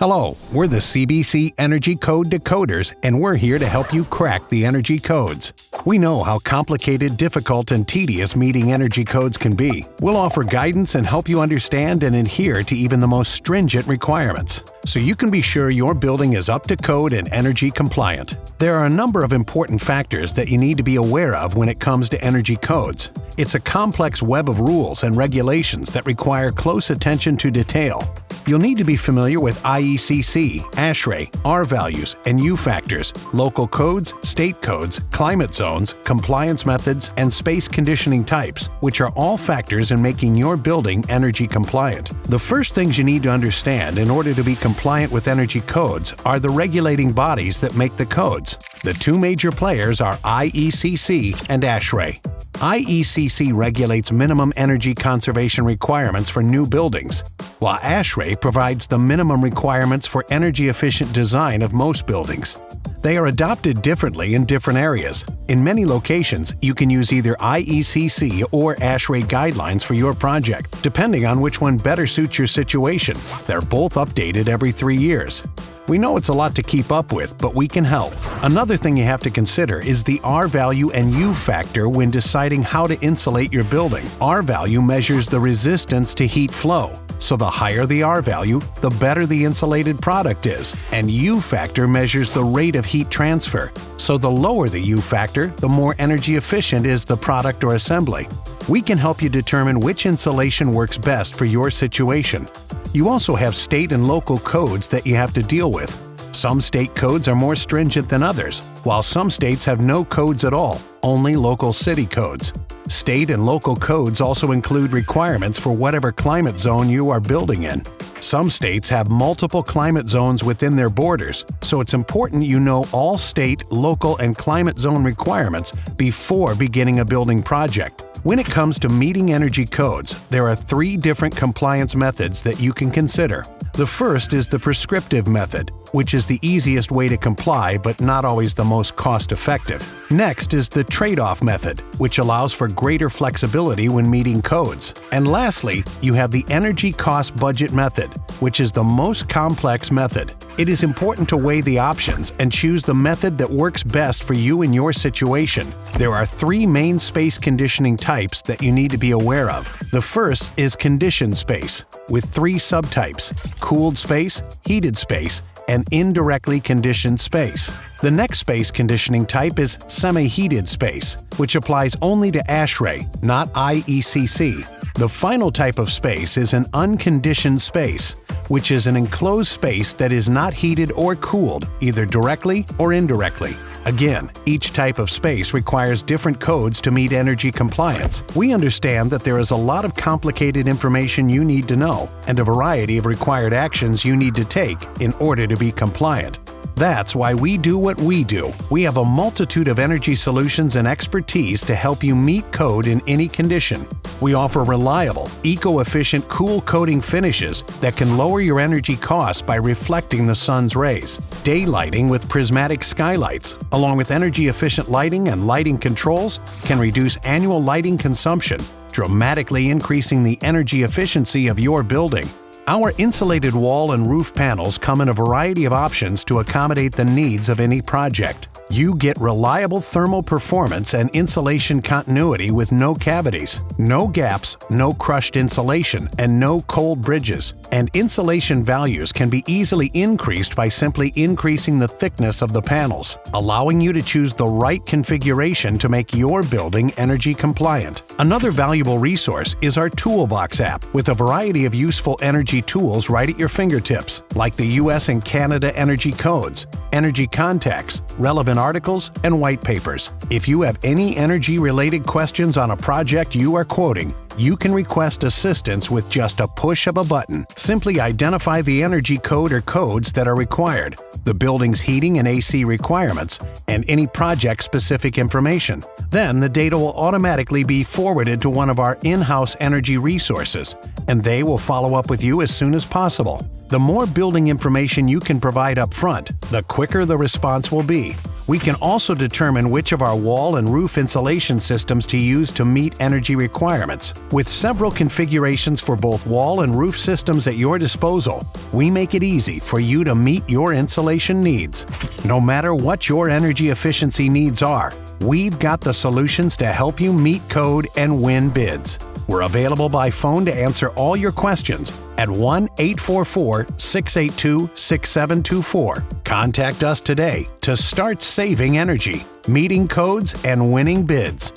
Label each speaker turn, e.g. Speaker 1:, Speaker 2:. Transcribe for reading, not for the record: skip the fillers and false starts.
Speaker 1: Hello, we're the CBC Energy Code Decoders, and we're here to help you crack the energy codes. We know how complicated, difficult, and tedious meeting energy codes can be. We'll offer guidance and help you understand and adhere to even the most stringent requirements, so you can be sure your building is up to code and energy compliant. There are a number of important factors that you need to be aware of when it comes to energy codes. It's a complex web of rules and regulations that require close attention to detail. You'll need to be familiar with IECC, ASHRAE, R values, and U factors, local codes, state codes, climate zones, compliance methods, and space conditioning types, which are all factors in making your building energy compliant. The first things you need to understand in order to be compliant with energy codes are the regulating bodies that make the codes. The two major players are IECC and ASHRAE. IECC regulates minimum energy conservation requirements for new buildings, while ASHRAE provides the minimum requirements for energy-efficient design of most buildings. They are adopted differently in different areas. In many locations, you can use either IECC or ASHRAE guidelines for your project, depending on which one better suits your situation. They're both updated every 3 years. We know it's a lot to keep up with, but we can help. Another thing you have to consider is the R value and U factor when deciding how to insulate your building. R value measures the resistance to heat flow. So the higher the R value, the better the insulated product is. And U factor measures the rate of heat transfer. So the lower the U factor, the more energy efficient is the product or assembly. We can help you determine which insulation works best for your situation. You also have state and local codes that you have to deal with. Some state codes are more stringent than others, while some states have no codes at all, only local city codes. State and local codes also include requirements for whatever climate zone you are building in. Some states have multiple climate zones within their borders, so it's important you know all state, local, and climate zone requirements before beginning a building project. When it comes to meeting energy codes, there are 3 different compliance methods that you can consider. The first is the prescriptive method, which is the easiest way to comply but not always the most cost-effective. Next is the trade-off method, which allows for greater flexibility when meeting codes. And lastly, you have the energy cost budget method, which is the most complex method. It is important to weigh the options and choose the method that works best for you and your situation. There are 3 main space conditioning types that you need to be aware of. The first is conditioned space, with 3 subtypes: cooled space, heated space, and indirectly conditioned space. The next space conditioning type is semi-heated space, which applies only to ASHRAE, not IECC. The final type of space is an unconditioned space, which is an enclosed space that is not heated or cooled, either directly or indirectly. Again, each type of space requires different codes to meet energy compliance. We understand that there is a lot of complicated information you need to know, and a variety of required actions you need to take in order to be compliant. That's why we do what we do. We have a multitude of energy solutions and expertise to help you meet code in any condition. We offer reliable, eco-efficient cool coating finishes that can lower your energy costs by reflecting the sun's rays. Day lighting with prismatic skylights, along with energy-efficient lighting and lighting controls, can reduce annual lighting consumption, dramatically increasing the energy efficiency of your building. Our insulated wall and roof panels come in a variety of options to accommodate the needs of any project. You get reliable thermal performance and insulation continuity with no cavities, no gaps, no crushed insulation, and no cold bridges. And insulation values can be easily increased by simply increasing the thickness of the panels, allowing you to choose the right configuration to make your building energy compliant. Another valuable resource is our Toolbox app, with a variety of useful energy tools right at your fingertips, like the US and Canada energy codes, energy contacts, relevant articles, and white papers. If you have any energy-related questions on a project you are quoting, you can request assistance with just a push of a button. Simply identify the energy code or codes that are required, the building's heating and AC requirements, and any project-specific information. Then the data will automatically be forwarded to one of our in-house energy resources, and they will follow up with you as soon as possible. The more building information you can provide up front, the quicker the response will be. We can also determine which of our wall and roof insulation systems to use to meet energy requirements. With several configurations for both wall and roof systems at your disposal, we make it easy for you to meet your insulation needs. No matter what your energy efficiency needs are, we've got the solutions to help you meet code and win bids. We're available by phone to answer all your questions at 1-844-682-6724. Contact us today to start saving energy, meeting codes, and winning bids.